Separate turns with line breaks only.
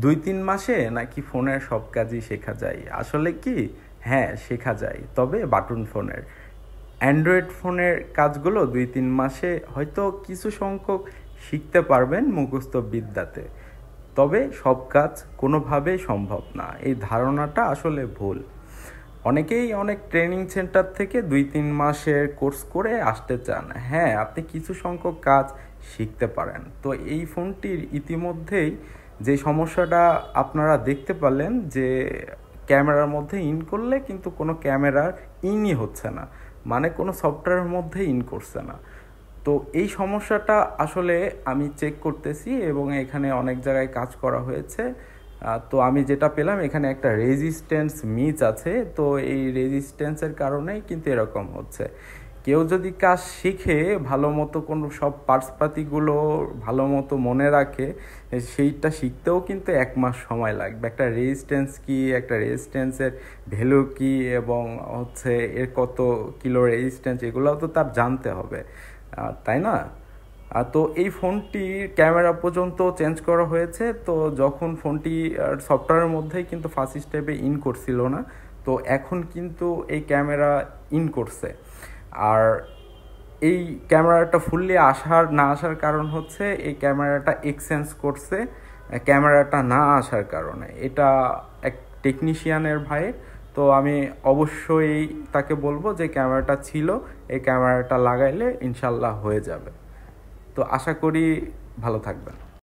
2-3 মাসে নাকি ফোনের সব কাজই শেখা যায়? আসলে কি? হ্যাঁ, শেখা যায়। তবে বাটন ফোনের। অ্যান্ড্রয়েড ফোনের কাজগুলো 2-3 মাসে হয়তো কিছু সংখ্যক শিখতে পারবেন মুখস্থ বিদ্যাতে। তবে সব কাজ কোনোভাবেই সম্ভব না। এই ধারণাটা আসলে ভুল। অনেকেই অনেক ট্রেনিং সেন্টার থেকে 2-3 মাসের কোর্স করে আসতে চান। হ্যাঁ, আপনি কিছু সংখ্যক কাজ শিখতে পারেন। তো এই ফোনটির ইতিমধ্যেই যে সমস্যাটা আপনারা দেখতে পারলেন যে ক্যামেরার মধ্যে ইন করলে কিন্তু কোনো ক্যামেরার ইনই হচ্ছে না, মানে কোনো সফটওয়্যারের মধ্যে ইন করছে না। তো এই সমস্যাটা আসলে আমি চেক করতেছি এবং এখানে অনেক জায়গায় কাজ করা হয়েছে। তো আমি যেটা পেলাম এখানে একটা রেজিস্ট্যান্স মিস আছে। তো এই রেজিস্ট্যান্সের কারণেই কিন্তু এরকম হচ্ছে। কেউ যদি কাজ শিখে ভালো মতো কোনো সব পার্টসপাতিগুলো ভালো মতো মনে রাখে, সেইটা শিখতেও কিন্তু 1 মাস সময় লাগবে। একটা রেজিস্ট্যান্স কি, একটা রেজিস্ট্যান্সের ভ্যালু কি, এবং হচ্ছে এর কত কিলো রেজিস্ট্যান্স, এগুলোও তো তার জানতে হবে, তাই না? তো এই ফোনটির ক্যামেরা পর্যন্ত চেঞ্জ করা হয়েছে। তো যখন ফোনটি সফটওয়্যারের মধ্যেই কিন্তু ফার্স্ট স্টেপে ইন করছিল না, তো এখন কিন্তু এই ক্যামেরা ইন করছে। আর এই ক্যামেরাটা ফুললি আসার না আসার কারণ হচ্ছে এই ক্যামেরাটা এক্সচেঞ্জ করছে ক্যামেরাটা না আসার কারণে। এটা এক টেকনিশিয়ানের ভাই। তো আমি অবশ্যই তাকে বলবো যে ক্যামেরাটা ছিল, এই ক্যামেরাটা লাগাইলে ইনশাল্লাহ হয়ে যাবে। তো আশা করি ভালো থাকবেন।